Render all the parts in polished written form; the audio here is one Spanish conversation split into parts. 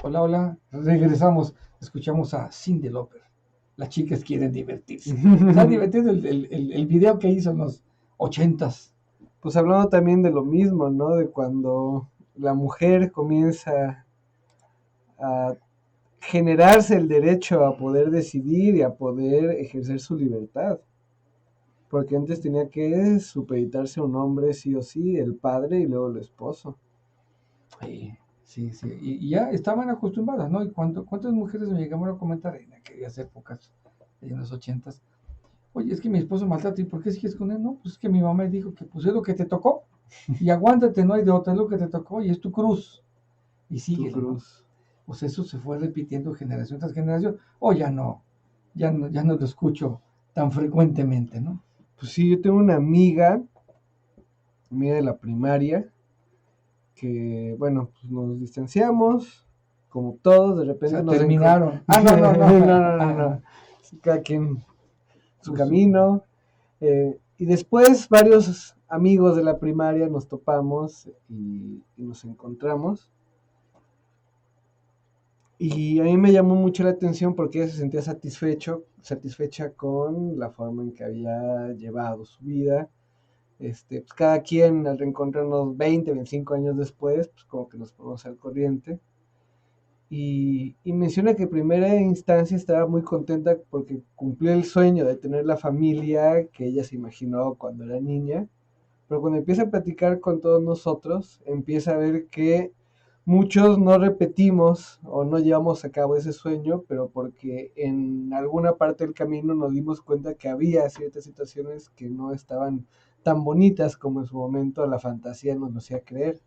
Hola, hola, regresamos, escuchamos a Cyndi Lauper. Las chicas quieren divertirse. Está divertido el video que hizo en los ochentas. Pues hablando también de lo mismo, ¿no? De cuando la mujer comienza a generarse el derecho a poder decidir y a poder ejercer su libertad. Porque antes tenía que supeditarse a un hombre sí o sí, el padre y luego el esposo. Sí, sí, sí. Y ya estaban acostumbradas, ¿no? ¿Y cuántas mujeres me llegaron a comentar en aquellas épocas, en los ochentas? Oye, es que mi esposo maltrata, ¿y por qué sigues con él? No, pues es que mi mamá me dijo que pues es lo que te tocó. Y aguántate, no hay de otra, es lo que te tocó y es tu cruz. Y Tu síguele, ¿no? cruz. Pues eso se fue repitiendo generación tras generación. O ya no lo escucho tan frecuentemente, ¿no? Pues sí, yo tengo una amiga de la primaria, que, bueno, pues nos distanciamos, como todos, de O repente sea, nos encontramos. terminaron. Ah, no, no, no. No, no, no, no. Cada quien su camino. Y después varios amigos de la primaria nos topamos y nos encontramos. Y a mí me llamó mucho la atención porque ella se sentía satisfecha con la forma en que había llevado su vida. Pues cada quien al reencontrarnos 20, 25 años después, pues como que nos ponemos al corriente. Y menciona que en primera instancia estaba muy contenta porque cumplió el sueño de tener la familia que ella se imaginó cuando era niña, pero cuando empieza a platicar con todos nosotros, empieza a ver que muchos no repetimos o no llevamos a cabo ese sueño, pero porque en alguna parte del camino nos dimos cuenta que había ciertas situaciones que no estaban tan bonitas como en su momento la fantasía nos lo hacía creer.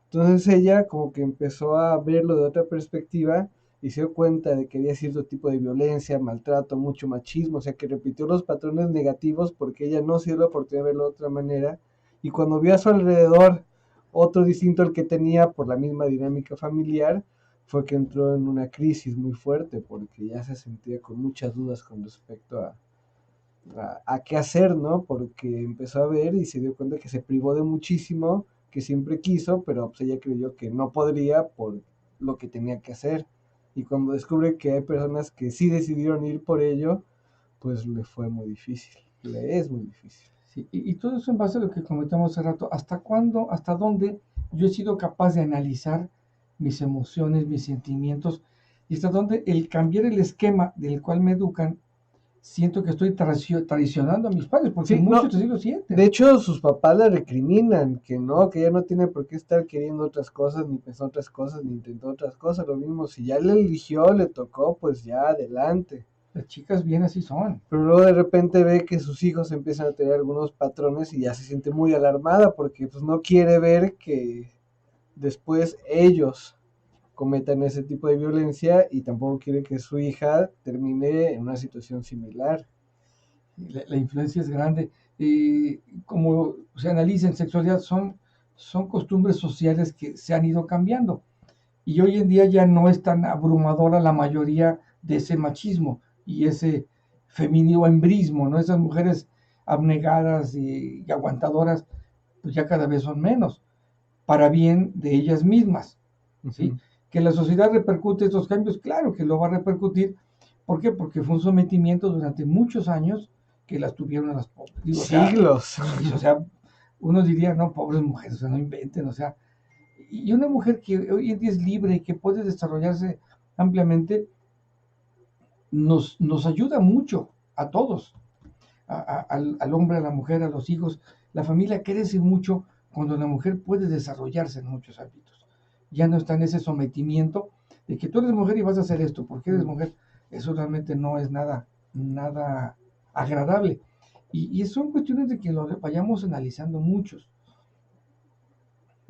Entonces ella como que empezó a verlo de otra perspectiva y se dio cuenta de que había cierto tipo de violencia, maltrato, mucho machismo, o sea que repitió los patrones negativos porque ella no se dio la oportunidad de verlo de otra manera y cuando vio a su alrededor otro distinto al que tenía por la misma dinámica familiar, fue que entró en una crisis muy fuerte porque ya se sentía con muchas dudas con respecto a qué hacer, ¿no? Porque empezó a ver y se dio cuenta que se privó de muchísimo que siempre quiso, pero pues ella creyó que no podría por lo que tenía que hacer. Y cuando descubre que hay personas que sí decidieron ir por ello, pues le fue muy difícil, le es muy difícil. Sí, y todo eso en base a lo que comentamos hace rato. ¿Hasta cuándo, hasta dónde yo he sido capaz de analizar mis emociones, mis sentimientos? Y hasta dónde el cambiar el esquema del cual me educan, siento que estoy traicionando a mis padres, porque Sí, no, muchos así lo de sienten. hecho sus papás le recriminan que ella no tiene por qué estar queriendo otras cosas, ni pensar otras cosas, ni intentar otras cosas, lo mismo, si ya le eligió, le tocó, pues ya adelante. Las chicas bien así son. Pero luego de repente ve que sus hijos empiezan a tener algunos patrones y ya se siente muy alarmada porque pues no quiere ver que después ellos cometan ese tipo de violencia y tampoco quiere que su hija termine en una situación similar. La influencia es grande. Como se analiza en sexualidad, son costumbres sociales que se han ido cambiando. Y hoy en día ya no es tan abrumadora la mayoría de ese machismo y ese femenino embrismo, ¿no? Esas mujeres abnegadas y aguantadoras, pues ya cada vez son menos, para bien de ellas mismas, ¿sí? Ujú. Que la sociedad repercute estos cambios, claro que lo va a repercutir. ¿Por qué? Porque fue un sometimiento durante muchos años que las tuvieron a las pobres. Digo, o sea, Siglos. sí, o sea, uno diría, no, pobres mujeres, o sea, no inventen, o sea, y una mujer que hoy en día es libre y que puede desarrollarse ampliamente, nos ayuda mucho a todos, al hombre, a la mujer, a los hijos. La familia crece mucho cuando la mujer puede desarrollarse en muchos ámbitos. Ya no está en ese sometimiento de que tú eres mujer y vas a hacer esto, porque eres mujer. Eso realmente no es nada agradable. Y son cuestiones de que lo vayamos analizando muchos.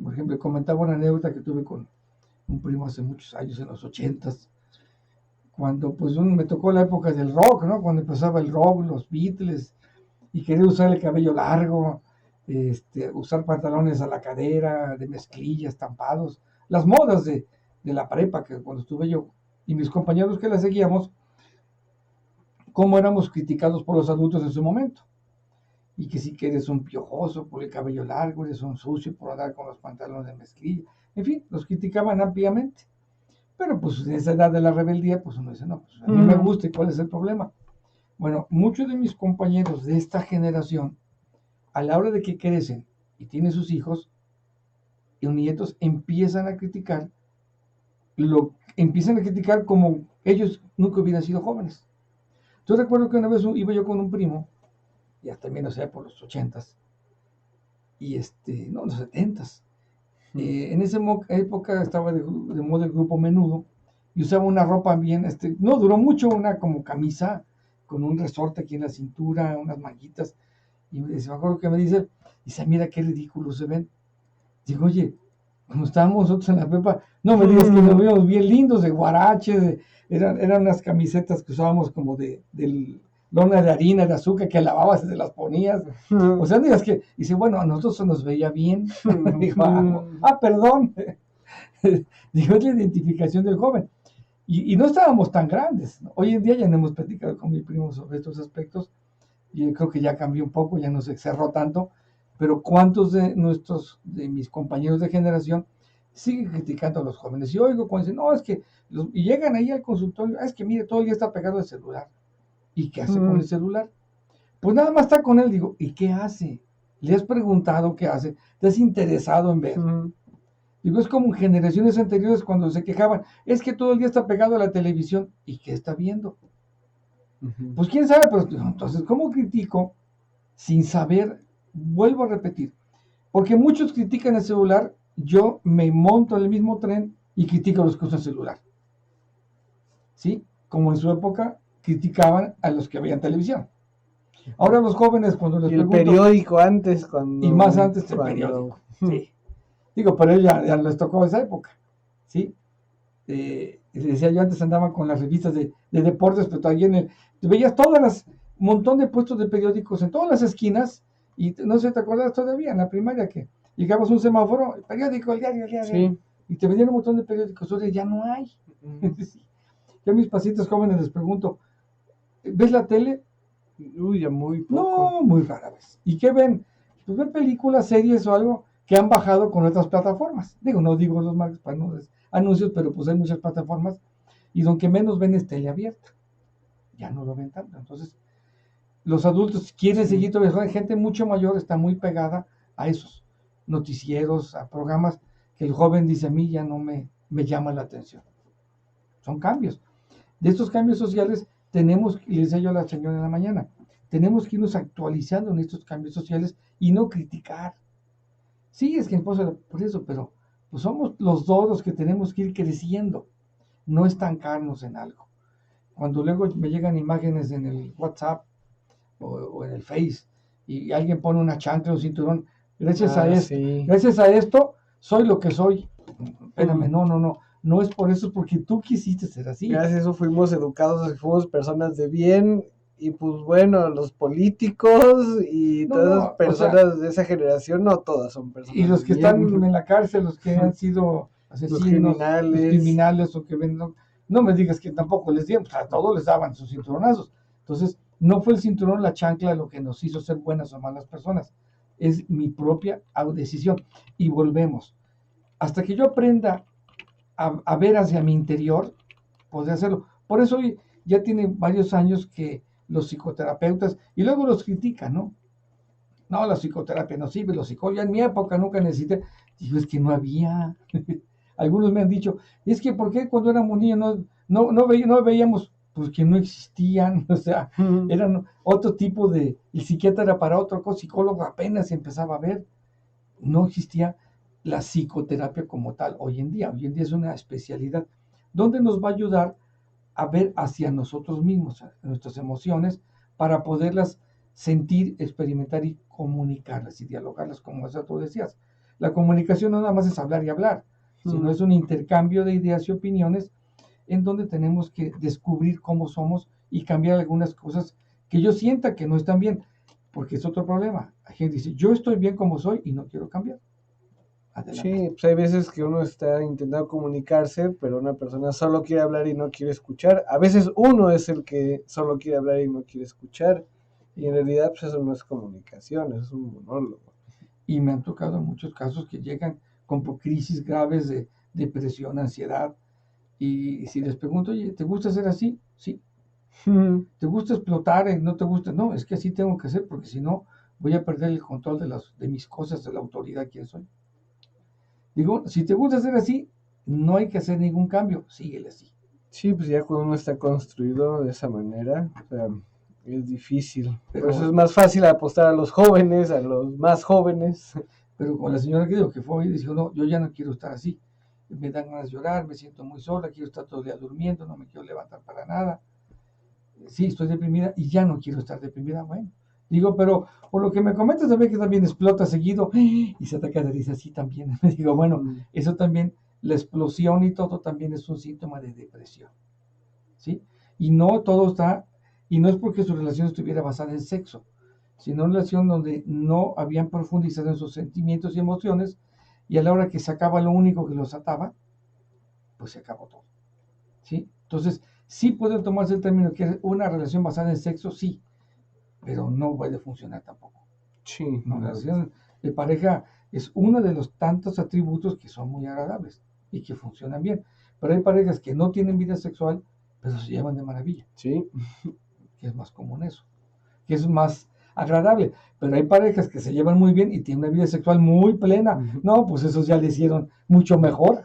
Por ejemplo, comentaba una anécdota que tuve con un primo hace muchos años, en los ochentas, cuando pues me tocó la época del rock, ¿no? Cuando empezaba el rock, los Beatles, y quería usar el cabello largo, usar pantalones a la cadera, de mezclilla, estampados, las modas de la prepa, que cuando estuve yo y mis compañeros que la seguíamos, cómo éramos criticados por los adultos en su momento. Y que sí que eres un piojoso por el cabello largo, eres un sucio por andar con los pantalones de mezclilla. En fin, los criticaban ampliamente. Pero pues en esa edad de la rebeldía, pues uno dice, no, pues a mí me gusta y cuál es el problema. Bueno, muchos de mis compañeros de esta generación, a la hora de que crecen y tienen sus hijos y nietos, empiezan a criticar como ellos nunca hubieran sido jóvenes. Yo recuerdo que una vez iba yo con un primo, ya también, o sea, por los 80s, y no, los 70s. En esa época estaba de moda el grupo Menudo, y usaba una ropa bien, no duró mucho, una como camisa, con un resorte aquí en la cintura, unas manguitas, y me acuerdo que me dice, mira qué ridículos se ven. Digo, oye, cuando estábamos nosotros en la prepa, no me digas que nos veíamos bien lindos, de guarache, eran unas camisetas que usábamos como de lona de harina, de azúcar, que lavabas y te las ponías. O sea, no digas que, dice, bueno, a nosotros se nos veía bien. Dijo, perdón. Dijo, es la identificación del joven. Y no estábamos tan grandes. Hoy en día ya no hemos platicado con mi primo sobre estos aspectos. Y yo creo que ya cambió un poco, ya no se cerró tanto. Pero ¿cuántos de mis compañeros de generación siguen criticando a los jóvenes? Y oigo cuando dicen, no, es que, y llegan ahí al consultorio, es que mire, todo el día está pegado al celular. ¿Y qué hace con el celular? Pues nada más está con él. Digo, ¿y qué hace? ¿Le has preguntado qué hace? ¿Te has interesado en ver? Digo, es como en generaciones anteriores cuando se quejaban, es que todo el día está pegado a la televisión. ¿Y qué está viendo? Pues quién sabe, pero entonces, ¿cómo critico sin saber? Vuelvo a repetir, porque muchos critican el celular, yo me monto en el mismo tren y critico a los que usan celular. ¿Sí? Como en su época criticaban a los que veían televisión. Ahora los jóvenes cuando les pregunto... Y el periódico antes, cuando... Y más antes el periódico, sí. Digo, pero ya les tocó esa época, ¿sí? Decía yo, antes andaban con las revistas de deportes, pero todavía veías todas las, montón de puestos de periódicos en todas las esquinas, y no sé, ¿te acuerdas todavía en la primaria que llegabas a un semáforo, el periódico, el diario, sí. Y te vendían un montón de periódicos? Ahora ya no hay. Yo a mis pacientes jóvenes les pregunto, ¿ves la tele? Uy, ya muy poco. No, muy rara vez. ¿Y qué ven? Pues ven películas, series o algo que han bajado con otras plataformas. Digo, no digo los marcas para no anuncios, pero pues hay muchas plataformas y donde menos ven es tele abierta. Ya no lo ven tanto. Entonces, los adultos quieren seguir todavía, gente mucho mayor está muy pegada a esos noticieros, a programas que el joven dice, a mí ya no me llama la atención. Son cambios. De estos cambios sociales tenemos, y le decía yo a la señora en la mañana, tenemos que irnos actualizando en estos cambios sociales y no criticar. Sí, es que por eso, pero pues somos los dos los que tenemos que ir creciendo, no estancarnos en algo. Cuando luego me llegan imágenes en el WhatsApp o en el Face y alguien pone una chancla o un cinturón, gracias a esto soy lo que soy. Espérame, no es por eso, es porque tú quisiste ser así. Gracias a eso fuimos educados, fuimos personas de bien. Y pues bueno, los políticos y todas las personas de esa generación, no todas son personas. Y los que están en la cárcel, los que han sido asesinos, los criminales o que ven, no me digas que tampoco les dieron, a todos les daban sus cinturonazos. Entonces, no fue el cinturón, la chancla, lo que nos hizo ser buenas o malas personas. Es mi propia decisión. Y volvemos. Hasta que yo aprenda a ver hacia mi interior, podré hacerlo. Por eso hoy ya tiene varios años que los psicoterapeutas, y luego los critican, ¿no? No, la psicoterapia no sirve, los psicólogos, en mi época nunca necesité. Digo, es que no había. Algunos me han dicho, es que ¿por qué cuando éramos niños no veíamos? Pues que no existían, o sea, eran otro tipo de, el psiquiatra era para otra cosa, psicólogo apenas empezaba a ver, no existía la psicoterapia como tal hoy en día es una especialidad, donde nos va a ayudar a ver hacia nosotros mismos, nuestras emociones, para poderlas sentir, experimentar y comunicarlas y dialogarlas, como eso tú decías. La comunicación no nada más es hablar y hablar, sino es un intercambio de ideas y opiniones en donde tenemos que descubrir cómo somos y cambiar algunas cosas que yo sienta que no están bien, porque es otro problema. Hay gente que dice, yo estoy bien como soy y no quiero cambiar. Adelante. Sí, pues hay veces que uno está intentando comunicarse, pero una persona solo quiere hablar y no quiere escuchar. A veces uno es el que solo quiere hablar y no quiere escuchar. Y en realidad pues eso no es comunicación, eso es un monólogo. Y me han tocado muchos casos que llegan con crisis graves de depresión, ansiedad, Y si les pregunto, oye, ¿te gusta ser así? Sí. ¿Te gusta explotar? ¿No te gusta? No, es que así tengo que ser porque si no voy a perder el control de mis cosas, de la autoridad que soy. Digo, si te gusta ser así, no hay que hacer ningún cambio, síguele así. Sí, pues ya cuando uno está construido de esa manera, o sea, es difícil. Por eso es Pero, más fácil apostar a los jóvenes, a los más jóvenes. pero con la señora que dijo que fue y dijo, no, yo ya no quiero estar así. Me dan ganas de llorar, me siento muy sola, quiero estar todo el día durmiendo, no me quiero levantar para nada. Sí, estoy deprimida y ya no quiero estar deprimida. Bueno, digo, pero por lo que me comentas también que también explota seguido y se ataca de risa así también. Me digo, bueno, eso también, la explosión y todo también es un síntoma de depresión, ¿sí? Y no todo está, y no es porque su relación estuviera basada en sexo, sino una relación donde no habían profundizado en sus sentimientos y emociones y a la hora que se acaba lo único que los ataba, pues se acabó todo, ¿sí? Entonces, sí puede tomarse el término que es una relación basada en sexo, sí, pero no puede funcionar tampoco. Sí, No, la no. relación de pareja es uno de los tantos atributos que son muy agradables y que funcionan bien. Pero hay parejas que no tienen vida sexual, pero se llevan de maravilla, Sí, que es más común eso, que es más agradable. Pero hay parejas que se llevan muy bien y tienen una vida sexual muy plena. No, pues esos ya le hicieron mucho mejor.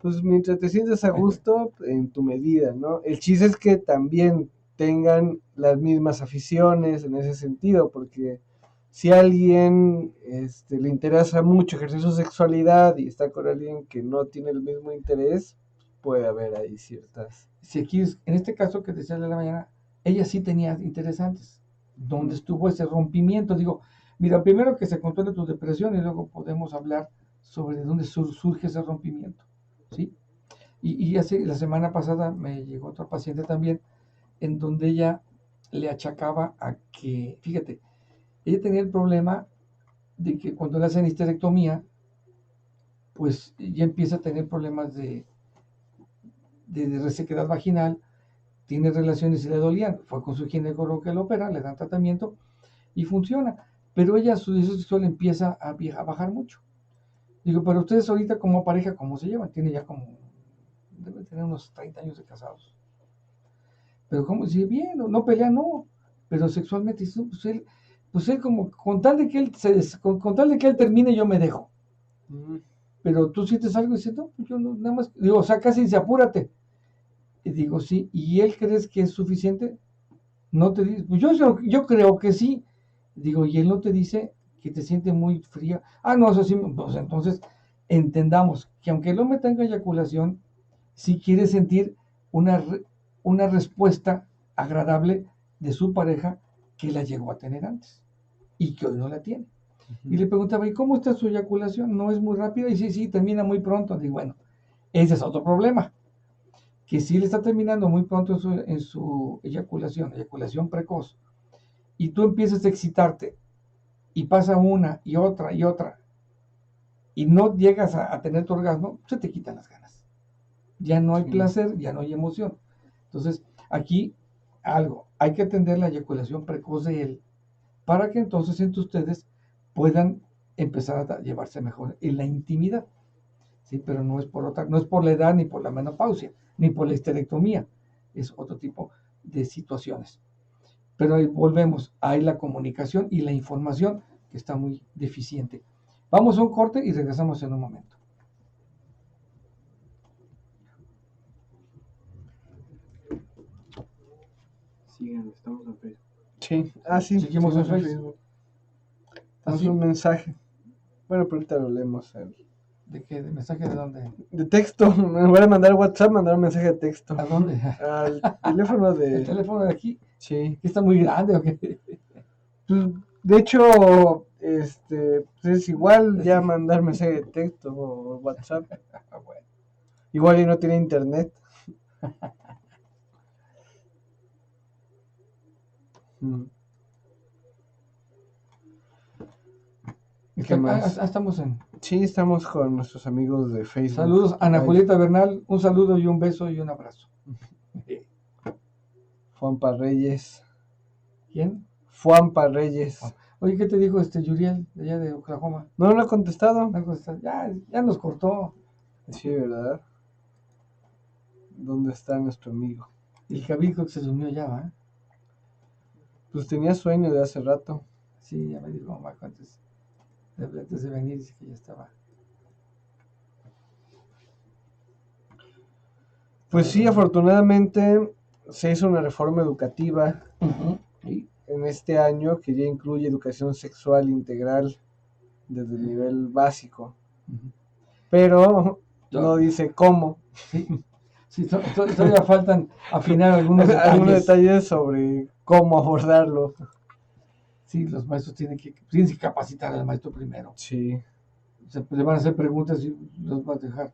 pues mientras te sientas a gusto, en tu medida, ¿no? El chiste es que también tengan las mismas aficiones en ese sentido, porque si a alguien le interesa mucho ejercer su sexualidad y está con alguien que no tiene el mismo interés, puede haber ahí ciertas. Si aquí, en este caso que decía de la mañana, ella sí tenía interesantes. ¿Dónde estuvo ese rompimiento? Digo, mira, primero que se controle tu depresión y luego podemos hablar sobre de dónde surge ese rompimiento, ¿sí? Y hace, la semana pasada me llegó otra paciente también, en donde ella le achacaba a que, fíjate, ella tenía el problema de que cuando le hacen histerectomía, pues ya empieza a tener problemas de resequedad vaginal, tiene relaciones y le dolían, fue con su ginecólogo que lo opera, le dan tratamiento y funciona, pero ella su deseo sexual empieza a bajar mucho. Digo, pero ustedes ahorita como pareja, ¿cómo se llevan? Tiene ya como, debe tener unos 30 años de casados. Pero ¿cómo? Si bien, no pelea, no, pero sexualmente, pues él como, con tal de que él, con tal de que él termine, yo me dejo. Pero tú sientes algo y dices, no, pues yo no, nada más, digo, o sea, casi dice, apúrate. Y digo, sí, ¿y él crees que es suficiente? No te dice, pues yo creo que sí. Digo, y él no te dice que te siente muy fría. Ah, no, eso sí, pues entonces entendamos que aunque el hombre tenga eyaculación, si quiere sentir una, una respuesta agradable de su pareja que la llegó a tener antes y que hoy no la tiene. Y le preguntaba, ¿y cómo está su eyaculación? ¿No es muy rápida? Y sí, termina muy pronto. Digo, bueno, ese es otro problema, que si le está terminando muy pronto en su eyaculación precoz, y tú empiezas a excitarte y pasa una y otra, y no llegas a tener tu orgasmo, se te quitan las ganas. Ya no hay placer, ya no hay emoción. Entonces, aquí hay que atender la eyaculación precoz de él para que entonces entre ustedes puedan empezar a llevarse mejor en la intimidad. Sí, pero no es por la edad, ni por la menopausia, ni por la histerectomía, es otro tipo de situaciones. Pero ahí volvemos, hay la comunicación y la información que está muy deficiente. Vamos a un corte y regresamos en un momento. Síganos, estamos en Facebook. Sí, sí, seguimos en Facebook. Tenemos un mensaje. Bueno, pero ahorita lo leemos. ¿De qué? ¿De mensaje de dónde? De texto. Me voy a mandar WhatsApp, mandar un mensaje de texto. ¿A dónde? Al teléfono de. ¿El teléfono de aquí? Sí. ¿Está muy grande o qué? Pues, de hecho, pues es igual ya mandar mensaje de texto o WhatsApp. Bueno. Igual y no tiene internet. ¿Qué más? Estamos en. Sí, estamos con nuestros amigos de Facebook. Saludos, Ana Julieta Bernal, un saludo y un beso y un abrazo. Juanpa Reyes. ¿Quién? Juanpa Reyes. Oye, ¿qué te dijo Yuriel, de allá de Oklahoma? No ha contestado. Ya nos cortó. Sí, ¿verdad? dónde está nuestro amigo. El Javid creo que se durmió ya, ¿va? Pues tenía sueño de hace rato. Sí, ya me dijo mamá antes de venir, dice que ya estaba. Pues sí, afortunadamente se hizo una reforma educativa Sí. en este año que ya incluye educación sexual integral desde el nivel básico, pero no dice cómo. Sí, todavía faltan afinar algunos Algunos detalles. detalles sobre cómo abordarlo. Sí, los maestros tienen que capacitar al maestro primero. Sí. Le van a hacer preguntas y los va a dejar.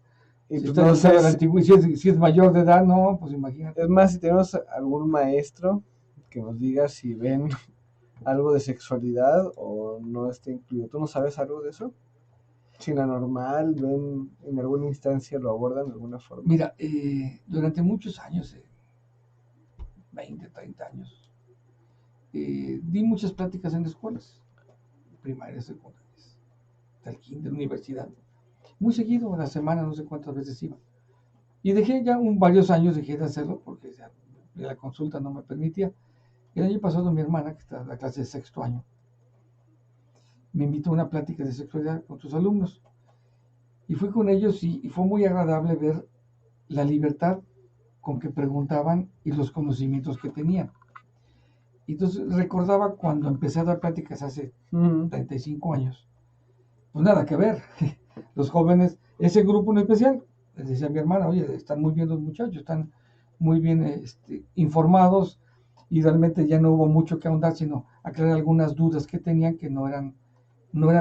Y Si pues está no educado sé a la antigüedad, si es mayor de edad, no, pues imagínate. es más, si tenemos algún maestro que nos diga si ven algo de sexualidad o no está incluido. ¿Tú no sabes algo de eso? Si la normal, ven, en alguna instancia lo abordan de alguna forma. Mira, durante muchos años, 20, 30 años, di muchas pláticas en escuelas, primarias, secundarias, del kinder, universidad. Muy seguido, a la semana, no sé cuántas veces iba. Y dejé ya varios años, dejé de hacerlo porque ya la consulta no me permitía. El año pasado mi hermana, que está en la clase de sexto año, me invitó a una plática de sexualidad con sus alumnos. Y fui con ellos y fue muy agradable ver la libertad con que preguntaban y los conocimientos que tenían. Y entonces recordaba cuando empecé a dar pláticas hace 35 años, pues nada que ver. Los jóvenes, ese grupo en especial, les decía a mi hermana, oye, están muy bien los muchachos, están muy bien informados y realmente ya no hubo mucho que ahondar, sino aclarar algunas dudas que tenían que no eran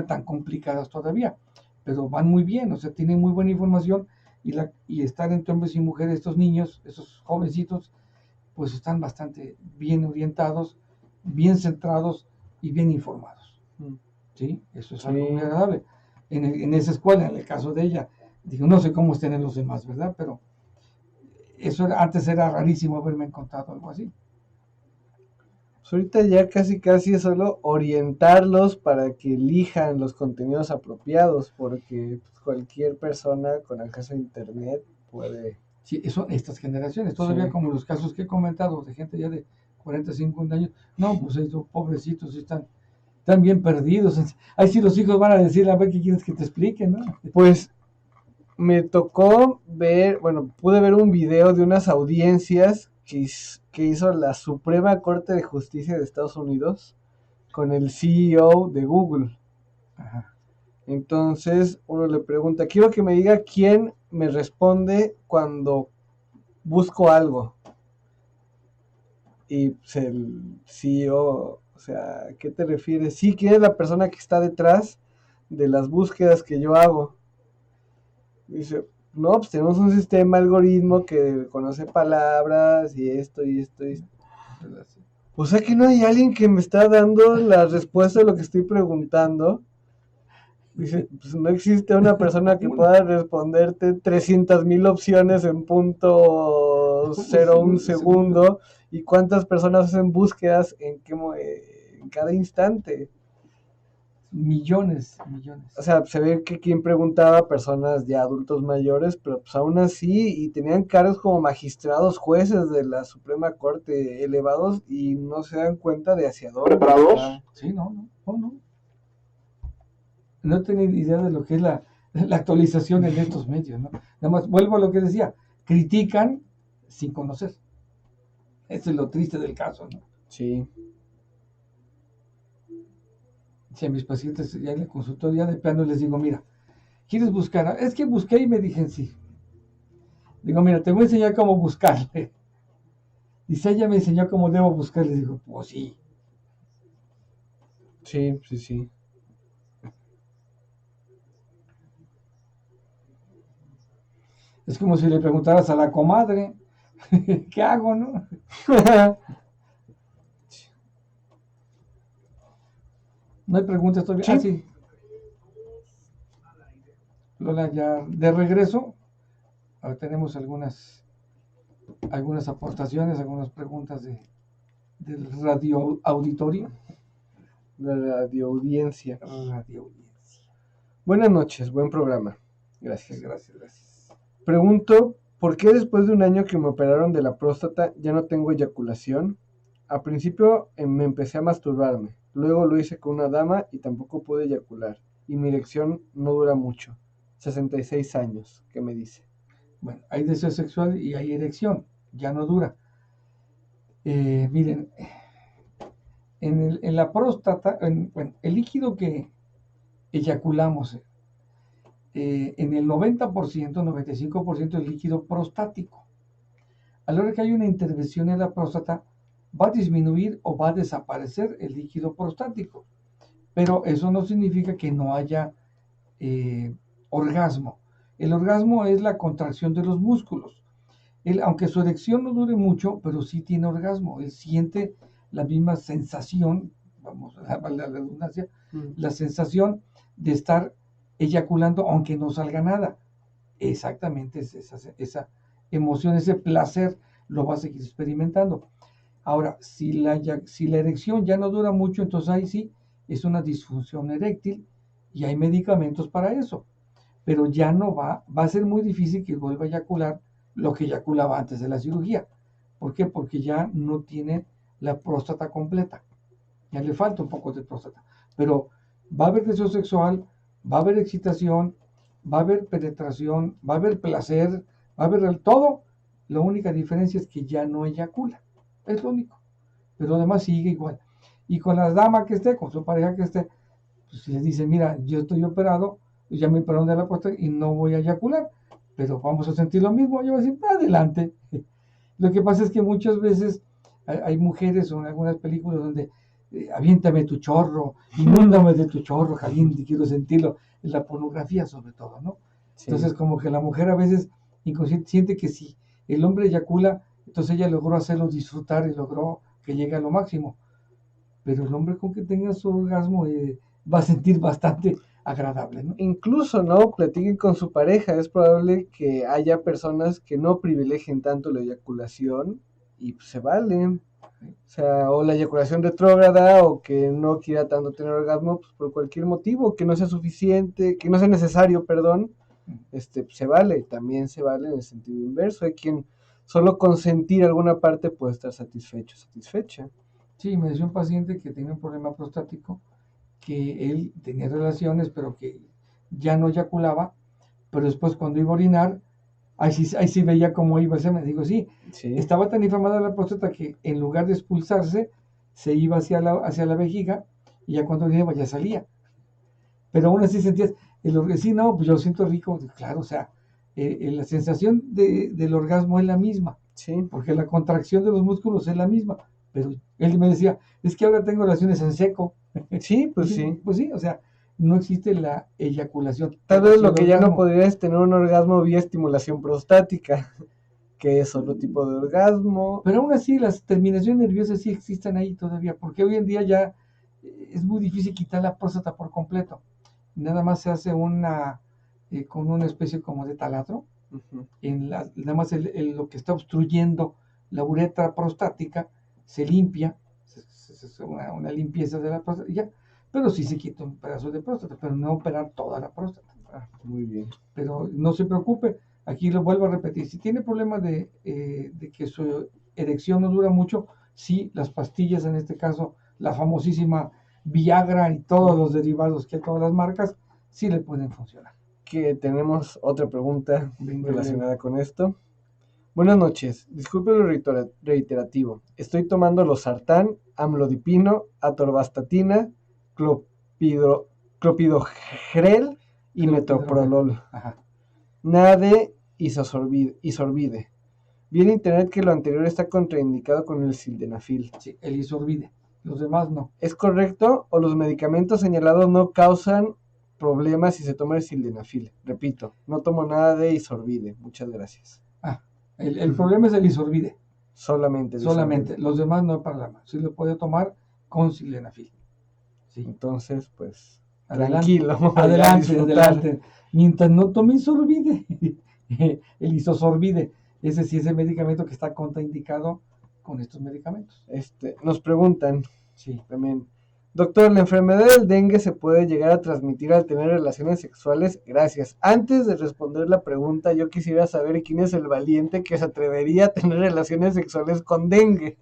tan complicadas todavía, pero van muy bien, o sea, tienen muy buena información y están entre hombres y mujeres, estos niños, estos jovencitos, pues están bastante bien orientados, bien centrados y bien informados. ¿Sí? Eso es algo muy agradable. En esa escuela, en el caso de ella, digo, no sé cómo estén en los demás, ¿verdad? Pero antes era rarísimo haberme encontrado algo así. Pues ahorita ya casi es solo orientarlos para que elijan los contenidos apropiados, porque pues, cualquier persona con acceso a internet puede... Sí, son estas generaciones, todavía sí. Como los casos que he comentado de gente ya de 40, 50 años, no, pues estos pobrecitos están bien perdidos. Ahí sí los hijos van a decir, a ver qué quieres que te explique, ¿no? Pues me tocó ver, bueno, pude ver un video de unas audiencias que hizo la Suprema Corte de Justicia de Estados Unidos con el CEO de Google. Ajá. Entonces uno le pregunta, quiero que me diga quién me responde cuando busco algo. Y pues el CEO, o sea, ¿a qué te refieres? Sí, ¿quién es la persona que está detrás de las búsquedas que yo hago? Dice, no, pues tenemos un sistema algoritmo que conoce palabras y esto y esto y esto. O sea que no hay alguien que me está dando la respuesta de lo que estoy preguntando. Dice, pues no existe una persona que pueda responderte 300,000 opciones en .01 segundo. ¿Y cuántas personas hacen búsquedas en cada instante? Millones. O sea, se ve que quien preguntaba personas ya adultos mayores, pero pues aún así, y tenían cargos como magistrados, jueces de la Suprema Corte elevados y no se dan cuenta de hacia dónde. ¿Preparados? Sí, no. No tenía idea de lo que es la actualización en estos medios, ¿no? Nada más, vuelvo a lo que decía, critican sin conocer. Eso es lo triste del caso, ¿no? Sí. Si a mis pacientes ya en la consultoría de plano les digo, mira, ¿quieres buscar? Es que busqué y me dijeron sí. Digo, mira, te voy a enseñar cómo buscarle. Dice, ella me enseñó cómo debo buscarle. Digo, pues sí. Sí. Es como si le preguntaras a la comadre, ¿qué hago, no? No hay preguntas todavía. Sí. Ah, sí. Lola, ya de regreso. Ahora tenemos algunas aportaciones, algunas preguntas del radio auditorio. La radioaudiencia. Buenas noches, buen programa. Gracias. Gracias. Pregunto, ¿Por qué después de un año que me operaron de la próstata ya no tengo eyaculación? Al principio me empecé a masturbarme, luego lo hice con una dama y tampoco pude eyacular. Y mi erección no dura mucho. 66 años, ¿qué me dice? Bueno, hay deseo sexual y hay erección, ya no dura. Miren, en la próstata, bueno, el líquido que eyaculamos, en el 90%, 95% es líquido prostático. A la hora que hay una intervención en la próstata, va a disminuir o va a desaparecer el líquido prostático. Pero eso no significa que no haya orgasmo. El orgasmo es la contracción de los músculos. Él, aunque su erección no dure mucho, pero sí tiene orgasmo. Él siente la misma sensación, vamos a la redundancia, la sensación de estar eyaculando aunque no salga nada. Exactamente es esa emoción, ese placer lo va a seguir experimentando. Ahora, si la erección ya no dura mucho, entonces ahí sí es una disfunción eréctil y hay medicamentos para eso. Pero ya no va a ser muy difícil que vuelva a eyacular lo que eyaculaba antes de la cirugía. ¿Por qué? Porque ya no tiene la próstata completa. Ya le falta un poco de próstata. Pero va a haber deseo sexual, va a haber excitación, va a haber penetración, va a haber placer, va a haber todo. La única diferencia es que ya no eyacula. Es lo único. Pero además sigue igual. Y con la dama que esté, con su pareja que esté, pues si les dice, mira, yo estoy operado, ya me operaron de la próstata y no voy a eyacular, pero vamos a sentir lo mismo, yo voy a decir, adelante. Lo que pasa es que muchas veces hay mujeres o en algunas películas donde aviéntame tu chorro, inúndame de tu chorro, caliente, quiero sentirlo, en la pornografía sobre todo, ¿no? Sí. Entonces como que la mujer a veces inconsciente siente que si el hombre eyacula, entonces ella logró hacerlo disfrutar y logró que llegue a lo máximo. Pero el hombre con que tenga su orgasmo va a sentir bastante agradable, ¿no? Incluso, ¿no? Platiquen con su pareja. Es probable que haya personas que no privilegien tanto la eyaculación y pues, se valen. O sea, o la eyaculación retrógrada o que no quiera tanto tener orgasmo pues, por cualquier motivo, que no sea suficiente, que no sea necesario, perdón, pues, se vale. También se vale en el sentido inverso. Hay quien solo con sentir alguna parte puede estar satisfecho, satisfecha. Sí, me decía un paciente que tenía un problema prostático, que él tenía relaciones, pero que ya no eyaculaba, pero después cuando iba a orinar, ahí sí veía cómo iba ese, me digo, sí, estaba tan inflamada la próstata que en lugar de expulsarse, se iba hacia la vejiga, y ya cuando orinaba ya salía. Pero aún así sentías, sí, no, pues yo lo siento rico, claro, o sea, la sensación del orgasmo es la misma, porque la contracción de los músculos es la misma, pero él me decía, es que ahora tengo relaciones en seco. Sí, pues sí. Pues sí, o sea, no existe la eyaculación. Tal vez lo que ya no podría es tener un orgasmo vía estimulación prostática, que es otro tipo de orgasmo. Pero aún así las terminaciones nerviosas sí existen ahí todavía, porque hoy en día ya es muy difícil quitar la próstata por completo. Nada más se hace con una especie como de taladro, nada más lo que está obstruyendo la uretra prostática se limpia, es una limpieza de la próstata, ya, pero sí se quita un pedazo de próstata, pero no operar toda la próstata. Muy bien. Pero no se preocupe, aquí lo vuelvo a repetir, si tiene problemas de que su erección no dura mucho, sí, las pastillas, en este caso, la famosísima Viagra y todos los derivados que hay, todas las marcas, sí le pueden funcionar. Que tenemos otra pregunta relacionada con esto. Buenas noches, disculpe lo reiterativo. Estoy tomando losartán, amlodipino, atorvastatina, clopidogrel y metoprolol. Nada de isorbide. Vi en internet que lo anterior está contraindicado con el sildenafil. Sí, el isorbide. Los demás no. ¿Es correcto o los medicamentos señalados no causan problemas si se toma el sildenafil? Repito, no tomo nada de isorbide. Muchas gracias. El problema es el isorbide. Solamente. Los demás no hay problema. Sí lo puede tomar con sildenafil. Sí. Entonces, pues, adelante, tranquilo. Adelante. Mientras no tome isorbide, el isosorbide, ese sí es el medicamento que está contraindicado con estos medicamentos. Nos preguntan también, Doctor, la enfermedad del dengue se puede llegar a transmitir al tener relaciones sexuales. Gracias. Antes de responder la pregunta, yo quisiera saber quién es el valiente que se atrevería a tener relaciones sexuales con dengue.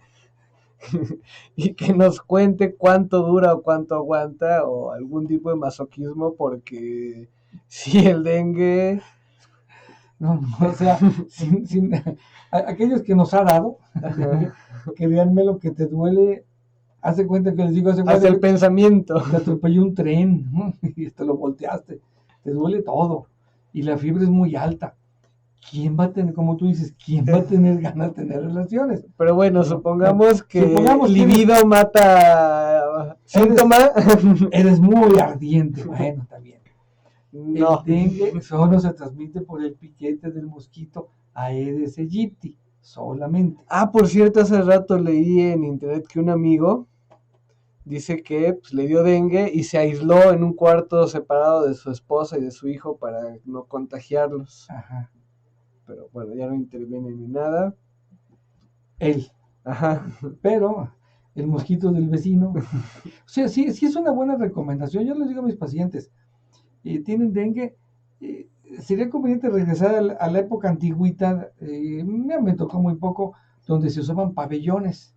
Y que nos cuente cuánto dura o cuánto aguanta o algún tipo de masoquismo, porque si el dengue... No, o sea, aquellos que nos ha dado, créanme lo que te duele. Hace cuenta que les digo, hasta el pensamiento. Te atropelló un tren, ¿no? Y te lo volteaste. Te duele todo. Y la fiebre es muy alta. ¿Quién va a tener, como tú dices, quién va a tener ganas de tener relaciones? Pero bueno, supongamos que libido mata síntoma. Eres muy ardiente. Bueno, también. No. El dengue solo se transmite por el piquete del mosquito Aedes aegypti, solamente. Ah, por cierto, hace rato leí en internet que un amigo dice que pues, le dio dengue y se aisló en un cuarto separado de su esposa y de su hijo para no contagiarlos. Ajá. Pero bueno, ya no interviene ni nada. Él. Ajá. Pero el mosquito del vecino. O sea, sí es una buena recomendación. Yo les digo a mis pacientes, tienen dengue, sería conveniente regresar a la época antigüita. Me tocó muy poco, donde se usaban pabellones.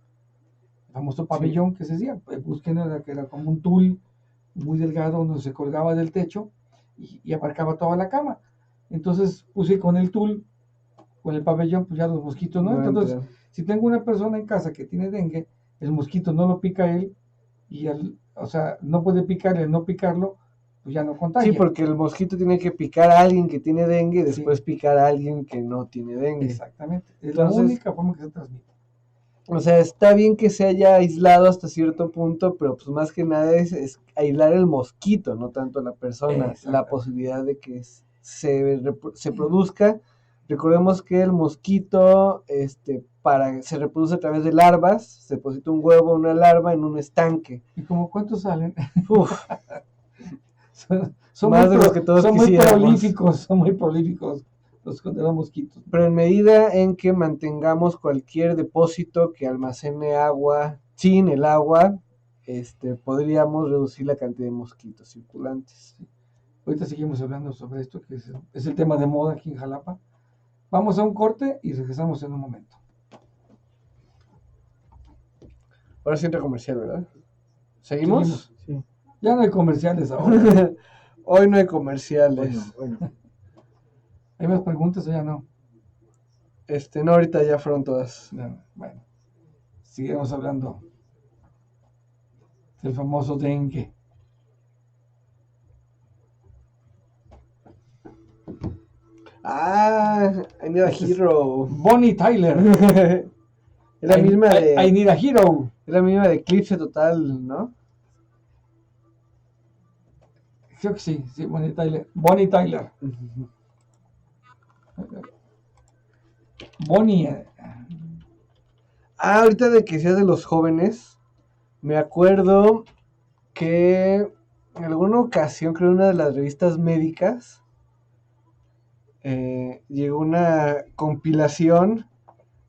El famoso pabellón que se decía, busquen, que era como un tul muy delgado donde se colgaba del techo y abarcaba toda la cama. Entonces puse con el tul, con el pabellón, pues ya los mosquitos no. Entonces, si tengo una persona en casa que tiene dengue, el mosquito no lo pica él, y o sea, no puede picarle, no picarlo, pues ya no contagia. Sí, porque el mosquito tiene que picar a alguien que tiene dengue y después picar a alguien que no tiene dengue. Exactamente. Es la única forma que se transmite. O sea, está bien que se haya aislado hasta cierto punto, pero pues más que nada es aislar el mosquito, no tanto la persona. La posibilidad de que se produzca. Recordemos que el mosquito se reproduce a través de larvas, se deposita un huevo, una larva en un estanque. ¿Y como cuántos salen? Uf. son más de los que todos quisiéramos. Son muy prolíficos los mosquitos. Pero en medida en que mantengamos cualquier depósito que almacene agua, sin el agua, podríamos reducir la cantidad de mosquitos circulantes. Sí. Ahorita seguimos hablando sobre esto, que es el tema de moda aquí en Jalapa. Vamos a un corte y regresamos en un momento. Ahora sí entra comercial, ¿verdad? ¿Seguimos? Sí. Ya no hay comerciales ahora. Hoy no hay comerciales. Bueno. ¿Hay más preguntas o ya no? No, ahorita ya fueron todas. No, bueno, seguiremos hablando del famoso dengue. I Need a Hero. Bonnie Tyler. Es la misma de... I Need a Hero. Es la misma de Eclipse Total, ¿no? Creo que sí, Bonnie Tyler. Bonnie Tyler. Bonnie. Ahorita de que seas de los jóvenes, me acuerdo que en alguna ocasión, creo en una de las revistas médicas, llegó una compilación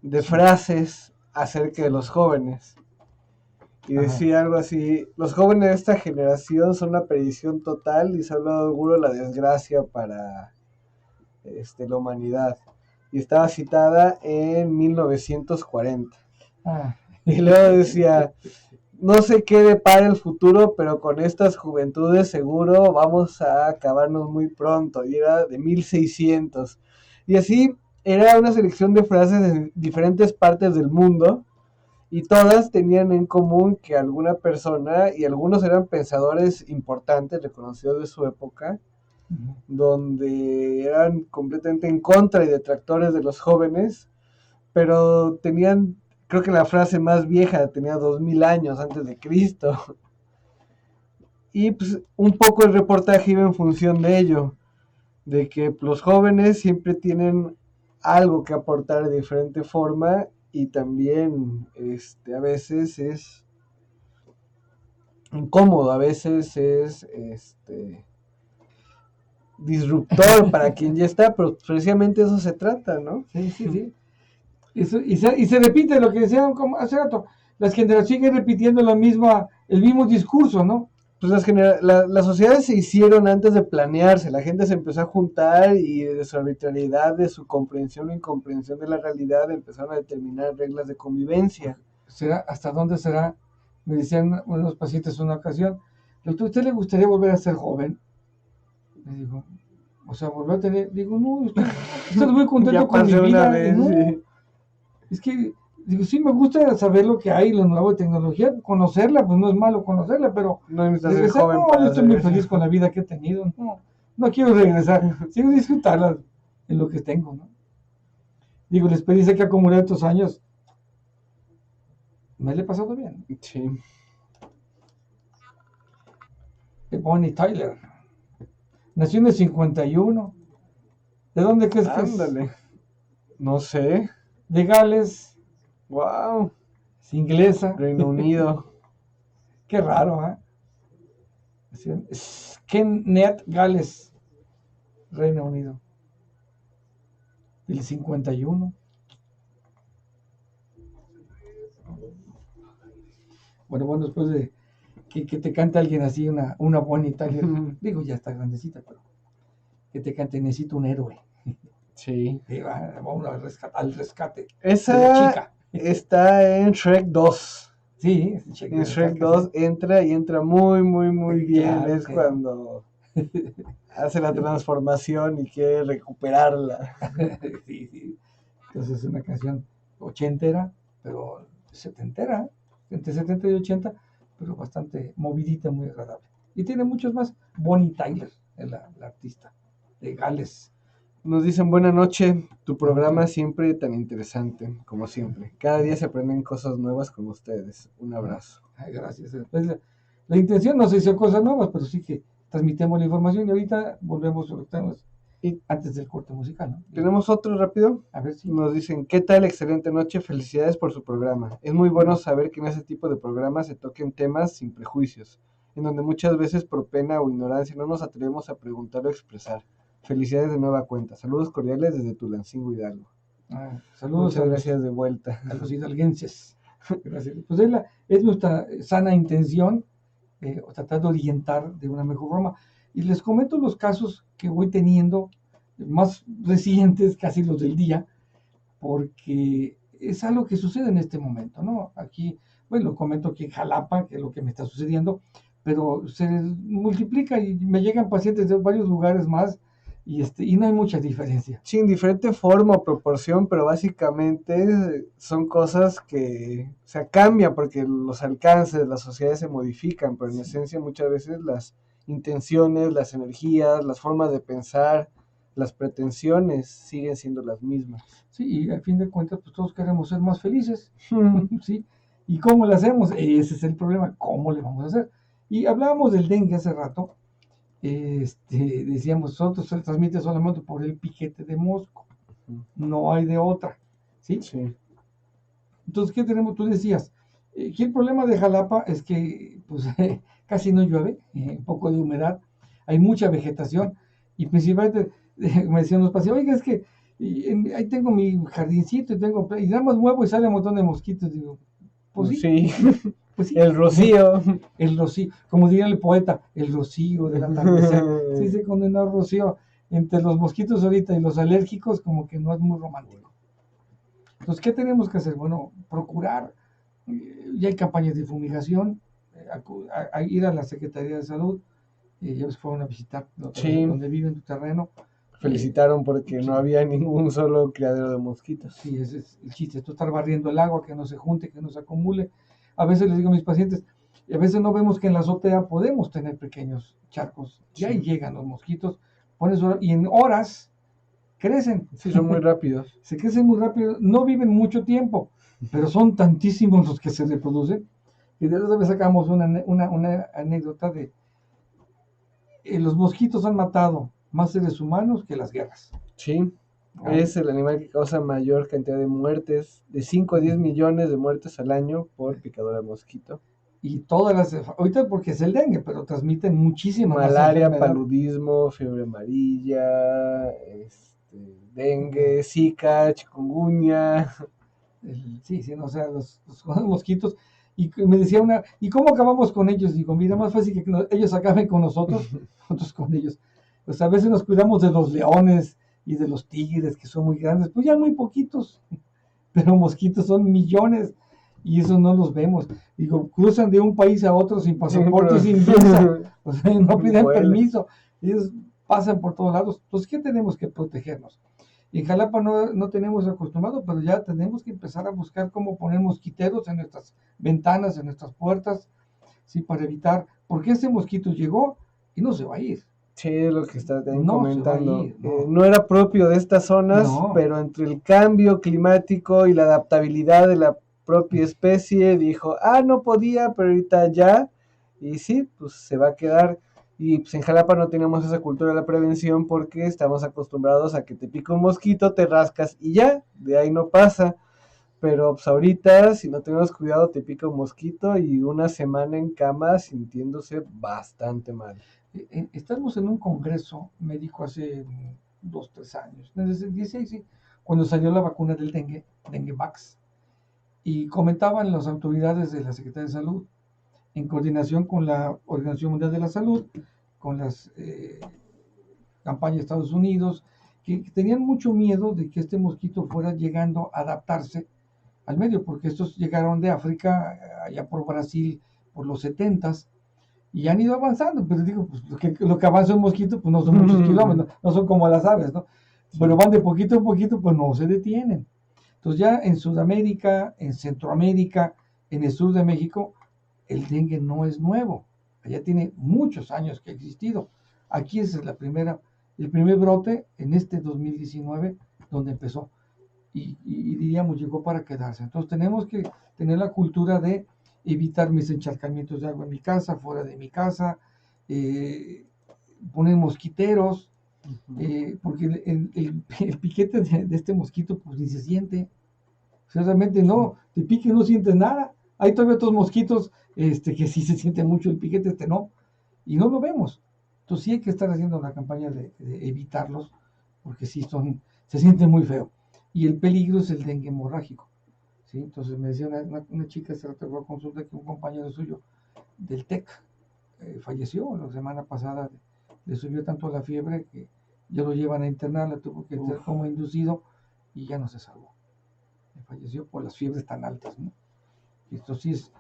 de frases acerca de los jóvenes. Y decía algo así: los jóvenes de esta generación son una perdición total y se habla de auguro la desgracia para la humanidad. Y estaba citada en 1940. Y luego decía: no sé qué depara el futuro, pero con estas juventudes seguro vamos a acabarnos muy pronto. Y era de 1600. Y así era una selección de frases de diferentes partes del mundo. Y todas tenían en común que alguna persona, y algunos eran pensadores importantes, reconocidos de su época, donde eran completamente en contra y detractores de los jóvenes, pero tenían, creo que la frase más vieja tenía 2000 años antes de Cristo. Y pues un poco el reportaje iba en función de ello, de que los jóvenes siempre tienen algo que aportar de diferente forma, y también a veces es incómodo, a veces es disruptor para quien ya está, pero precisamente eso se trata, ¿no? Sí. Y se repite lo que decían como hace rato. las generaciones siguen repitiendo el mismo discurso, ¿no? Pues las sociedades se hicieron antes de planearse, la gente se empezó a juntar y de su arbitrariedad, de su comprensión o incomprensión de la realidad, empezaron a determinar reglas de convivencia. ¿Hasta dónde será? Me decían unos pacientes en una ocasión, doctor, ¿usted le gustaría volver a ser joven? Me dijo, o sea, volver a tener, digo, no, estoy muy contento con mi vida. Vez, no, sí. Es que, digo, sí me gusta saber lo que hay, lo nuevo de tecnología, conocerla, pues no es malo conocerla, pero no regresar, joven no, yo estoy muy feliz con la vida que he tenido, no quiero regresar, quiero disfrutarla en lo que tengo, ¿no? Digo, la experiencia que acumulé estos años, me la he pasado bien. Sí. Bonnie Tyler, nació en el 51. ¿De dónde crees que es? Ándale. No sé. De Gales. Wow. Es inglesa. Reino Unido. Qué raro, ¿eh? Skenet, Gales, Reino Unido. Del 51. Bueno, después de que te cante alguien así, una Bonnie Tyler, digo, ya está grandecita, pero que te cante, necesito un héroe. Sí. Vamos al rescate Esa de la chica. Está en Shrek 2. Sí, en Shrek 2 entra muy, muy, muy bien. Claro, es cuando hace la transformación y quiere recuperarla. Sí. Entonces es una canción ochentera, pero setentera, entre 70 y 80, pero bastante movidita, muy agradable. Y tiene muchos más. Bonnie Tyler, la artista de Gales. Nos dicen buena noche, tu programa siempre tan interesante, como siempre. Cada día se aprenden cosas nuevas con ustedes. Un abrazo. Ay, gracias. Pues la intención no se hizo cosas nuevas, pero sí que transmitimos la información y ahorita volvemos a los temas antes del corte musical, ¿no? ¿Tenemos otro rápido? A ver si. Nos dicen, ¿qué tal? Excelente noche, felicidades por su programa. Es muy bueno saber que en ese tipo de programas se toquen temas sin prejuicios, en donde muchas veces por pena o ignorancia no nos atrevemos a preguntar o expresar. Felicidades de nueva cuenta. Saludos cordiales desde Tulancingo, Hidalgo. Saludos. Muchas gracias de vuelta. A los hidalguenses. Gracias. Pues es nuestra sana intención tratar de orientar de una mejor forma. Y les comento los casos que voy teniendo, más recientes, casi los del día, porque es algo que sucede en este momento, ¿no? Aquí, bueno, comento aquí en Jalapa, que es lo que me está sucediendo, pero se multiplica y me llegan pacientes de varios lugares más y no hay mucha diferencia. Sí, en diferente forma o proporción, pero básicamente son cosas que, o sea, cambian porque los alcances, las sociedades se modifican, pero en esencia muchas veces las intenciones, las energías, las formas de pensar, las pretensiones siguen siendo las mismas. Sí, y al fin de cuentas, pues todos queremos ser más felices, ¿sí? ¿Y cómo lo hacemos? Ese es el problema, ¿cómo le vamos a hacer? Y hablábamos del dengue hace rato, decíamos, nosotros se transmite solamente por el piquete de mosco, no hay de otra, ¿sí? Sí. Entonces, ¿qué tenemos? Tú decías, aquí el problema de Jalapa es que pues, casi no llueve, un poco de humedad, hay mucha vegetación y principalmente me decían los pacientes, oiga, es que ahí tengo mi jardincito y nada más muevo y sale un montón de mosquitos. Digo, pues sí. Pues sí. El rocío. El rocío, como diría el poeta, el rocío del atardecer. Sí, se condenó el rocío. Entre los mosquitos ahorita y los alérgicos, como que no es muy romántico. Entonces, ¿qué tenemos que hacer? Bueno, procurar, ya hay campañas de fumigación, ir a la Secretaría de Salud, ellos fueron a visitar donde viven tu terreno. Felicitaron porque no había ningún solo criadero de mosquitos. Sí, ese es el chiste, esto estar barriendo el agua, que no se junte, que no se acumule. A veces les digo a mis pacientes, y a veces no vemos que en la azotea podemos tener pequeños charcos, y ahí llegan los mosquitos, y en horas crecen. Sí, son muy rápidos. Se crecen muy rápido, no viven mucho tiempo, pero son tantísimos los que se reproducen. Y de otra vez sacamos una anécdota de los mosquitos han matado más seres humanos que las guerras. Sí, es el animal que causa mayor cantidad de muertes, de 5 a 10 millones de muertes al año por picadura de mosquito. Y todas ahorita porque es el dengue, pero transmiten muchísimas malaria, paludismo, fiebre amarilla, dengue, zika, chikungunya. Sí, sí, no, o sea, los mosquitos. Y me decía una, ¿y cómo acabamos con ellos? Digo, mira, más fácil que ellos acaben con nosotros, nosotros con ellos. Pues a veces nos cuidamos de los leones y de los tigres, que son muy grandes, pues ya muy poquitos, pero mosquitos son millones y eso no los vemos. Digo, cruzan de un país a otro sin pasaporte y sin visa, o sea, no piden permiso, ellos pasan por todos lados. Entonces, ¿qué tenemos que protegernos? En Jalapa no tenemos acostumbrado, pero ya tenemos que empezar a buscar cómo poner mosquiteros en nuestras ventanas, en nuestras puertas, ¿sí? Para evitar, porque ese mosquito llegó y no se va a ir. Sí, es lo que está No comentando. se va a ir, no. No era propio de estas zonas, No. pero entre el cambio climático y la adaptabilidad de la propia especie, dijo, no podía, pero ahorita ya, y sí, pues se va a quedar. Y pues en Jalapa no tenemos esa cultura de la prevención porque estamos acostumbrados a que te pica un mosquito, te rascas y ya, de ahí no pasa. Pero pues ahorita, si no tenemos cuidado, te pica un mosquito y una semana en cama sintiéndose bastante mal. Estamos en un congreso médico hace 2, 3 años, desde el 16, sí, cuando salió la vacuna del dengue Vax, y comentaban las autoridades de la Secretaría de Salud, en coordinación con la Organización Mundial de la Salud, con las campañas de Estados Unidos, que tenían mucho miedo de que este mosquito fuera llegando a adaptarse al medio, porque estos llegaron de África, allá por Brasil, por los 70s, y han ido avanzando, pero digo, pues lo que avanza un mosquito, pues no son muchos kilómetros, no son como las aves, ¿no? Pero van de poquito a poquito, pues no se detienen. Entonces ya en Sudamérica, en Centroamérica, en el sur de México, el dengue no es nuevo, allá tiene muchos años que ha existido. Aquí es el primer brote en este 2019 donde empezó. Y diríamos, llegó para quedarse. Entonces tenemos que tener la cultura de evitar mis encharcamientos de agua en mi casa, fuera de mi casa, poner mosquiteros, porque el piquete de este mosquito pues ni se siente. O sea, realmente no, te pique y no sientes nada. Hay todavía otros mosquitos que sí se siente mucho el piquete, no, y no lo vemos. Entonces sí hay que estar haciendo la campaña de evitarlos, porque sí se sienten muy feo. Y el peligro es el dengue hemorrágico. ¿Sí? Entonces me decía una chica, se fue a consulta, que un compañero suyo del TEC falleció la semana pasada, le subió tanto la fiebre que ya lo llevan a internar, la tuvo que tener como inducido y ya no se salvó. Falleció por las fiebres tan altas, ¿no? Y esto sí es,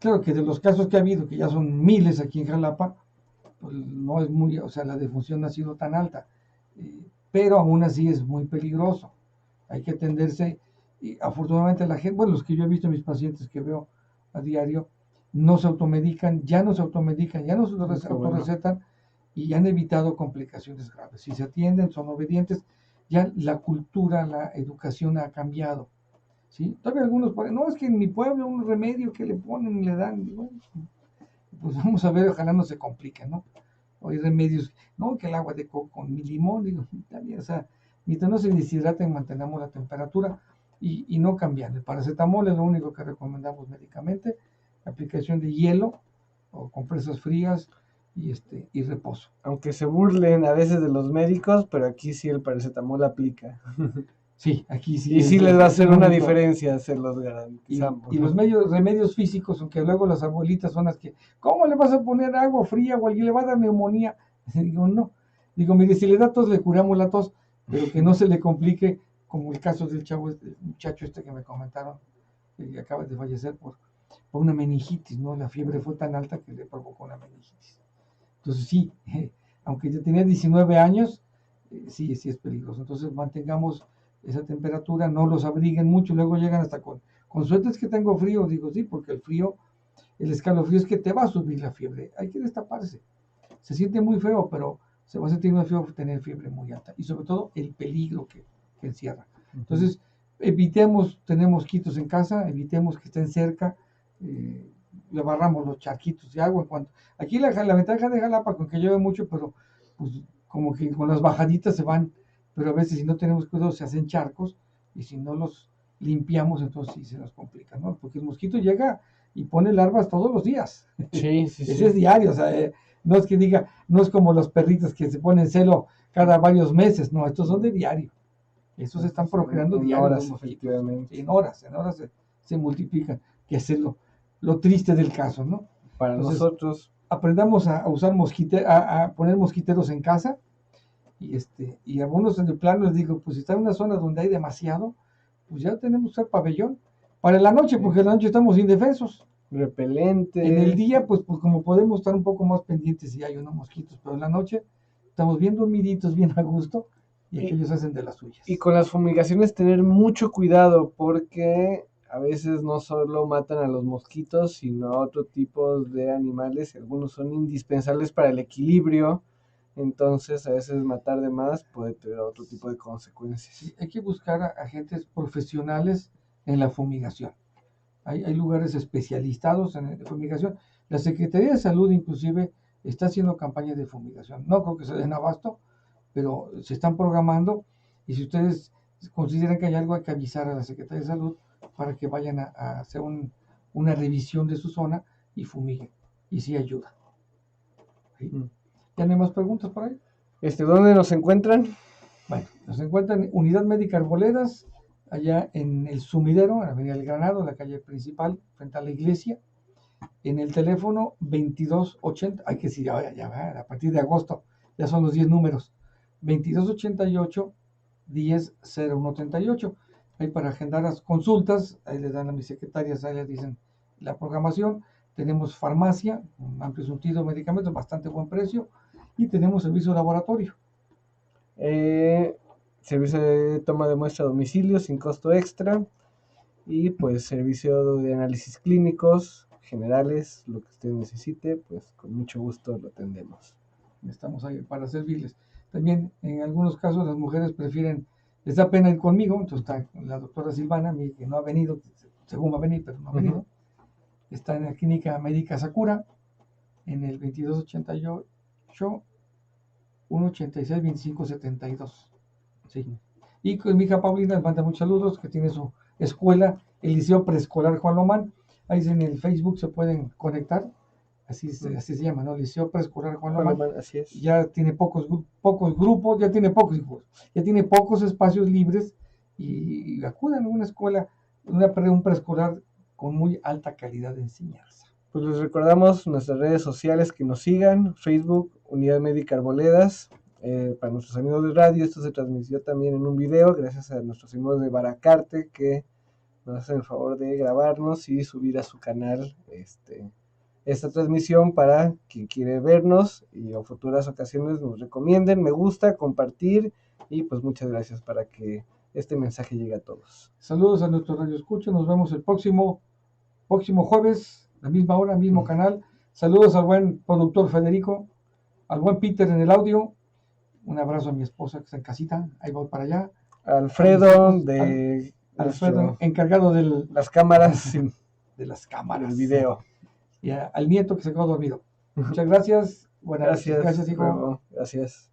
claro que de los casos que ha habido, que ya son miles aquí en Jalapa, pues no es muy, o sea, la defunción no ha sido tan alta, pero aún así es muy peligroso. Hay que atenderse, y afortunadamente la gente, bueno, los que yo he visto, mis pacientes que veo a diario, no se automedican, ya no se autorrecetan y han evitado complicaciones graves. Si se atienden, son obedientes, ya la cultura, la educación ha cambiado. ¿Sí? Todavía algunos ponen, no, es que en mi pueblo un remedio que le ponen, le dan, bueno, pues vamos a ver, ojalá no se complique, ¿no? O hay remedios, no, que el agua de coco con mi limón, digo, también, o sea, mientras no se deshidraten, mantenemos la temperatura y no cambian. El paracetamol es lo único que recomendamos médicamente, aplicación de hielo o compresas frías y reposo. Aunque se burlen a veces de los médicos, pero aquí sí el paracetamol aplica. Sí, aquí sí. Y sí les va a hacer una diferencia, se los garantizamos. Y los remedios físicos, aunque luego las abuelitas son las que, ¿cómo le vas a poner agua fría o alguien le va a dar neumonía? Digo, no. Digo, mire, si le da tos, le curamos la tos, pero que no se le complique, como el caso del muchacho que me comentaron, que acaba de fallecer por una meningitis, ¿no? La fiebre fue tan alta que le provocó una meningitis. Entonces sí, aunque ya tenía 19 años, sí es peligroso. Entonces mantengamos esa temperatura, no los abriguen mucho, luego llegan hasta con suéteres que tengo frío, digo sí, porque el escalofrío es que te va a subir la fiebre, hay que destaparse. Se siente muy feo, pero se va a sentir muy feo tener fiebre muy alta y sobre todo el peligro que encierra. Entonces, evitemos tener mosquitos en casa, evitemos que estén cerca, le barramos los charquitos de agua. Aquí la ventaja de Jalapa, con que llueve mucho, pero pues como que con las bajaditas se van, pero a veces si no tenemos cuidado se hacen charcos y si no los limpiamos entonces sí se nos complica, ¿no? Porque el mosquito llega y pone larvas todos los días. Sí. Ese es diario, o sea, no es que diga, no es como los perritos que se ponen celo cada varios meses, no, estos son de diario. Esos se están procreando en diarios horas, los mosquitos. efectivamente. En horas se multiplican, que es lo triste del caso, ¿no? Para Entonces, nosotros, aprendamos a usar a poner mosquiteros en casa, y algunos en el plano les digo, pues si está en una zona donde hay demasiado, pues ya tenemos que usar pabellón para la noche, porque en la noche estamos indefensos. repelentes. En el día, pues como podemos estar un poco más pendientes si hay unos mosquitos, pero en la noche estamos bien dormiditos, bien a gusto, y aquellos hacen de las suyas. Y con las fumigaciones tener mucho cuidado porque a veces no solo matan a los mosquitos, sino a otro tipo de animales. Algunos son indispensables para el equilibrio. Entonces, a veces matar de más puede tener otro tipo de consecuencias. Sí, hay que buscar a agentes profesionales en la fumigación. Hay lugares especializados en fumigación. La Secretaría de Salud inclusive está haciendo campañas de fumigación. No creo que se den abasto, pero se están programando, y si ustedes consideran que hay algo, hay que avisar a la Secretaría de Salud para que vayan a hacer una revisión de su zona y fumiguen. Y sí ayuda. ¿Sí? ¿Ya no hay más preguntas por ahí? ¿Dónde nos encuentran? Bueno, nos encuentran en Unidad Médica Arboledas, allá en el Sumidero, en la Avenida del Granado, en la calle principal, frente a la iglesia, en el teléfono 2280, hay que decir, ya va, a partir de agosto, ya son los 10 números, 2288 100138. Ahí para agendar las consultas, ahí les dan a mis secretarias, ahí les dicen la programación. Tenemos farmacia, un amplio surtido de medicamentos, bastante buen precio, y tenemos servicio de laboratorio. Servicio de toma de muestra a domicilio sin costo extra. Y pues servicio de análisis clínicos generales, lo que usted necesite, pues con mucho gusto lo atendemos. Estamos ahí para servirles. También en algunos casos las mujeres prefieren, les da pena ir conmigo, entonces está la doctora Silvana, que no ha venido, según va a venir, pero no ha venido. Está en la clínica médica Sakura, en el 2288 186 2572. Sí. Y con mi hija Paulina les manda muchos saludos, que tiene su escuela, el Liceo Preescolar Juan Lomán. Ahí en el Facebook se pueden conectar, así se llama, ¿no? Liceo Preescolar Juan Lomán. Así es. Ya tiene pocos grupos, ya tiene pocos espacios libres, y acudan a una escuela, un preescolar con muy alta calidad de enseñanza. Pues les recordamos nuestras redes sociales, que nos sigan: Facebook, Unidad Médica Arboledas. Para nuestros amigos de radio, esto se transmitió también en un video, gracias a nuestros amigos de Baracarte, que nos hacen el favor de grabarnos y subir a su canal esta transmisión para quien quiere vernos y en futuras ocasiones nos recomienden, me gusta, compartir, y pues muchas gracias para que este mensaje llegue a todos. Saludos a nuestro radio escucha, nos vemos el próximo jueves, la misma hora, mismo canal. Saludos al buen productor Federico, al buen Peter en el audio. Un abrazo a mi esposa que está en casita, ahí voy para allá. Alfredo, encargado de las cámaras, de las cámaras, del video. Y al nieto que se quedó dormido. Muchas gracias. Buenas gracias, gracias, hijo. Luego. Gracias.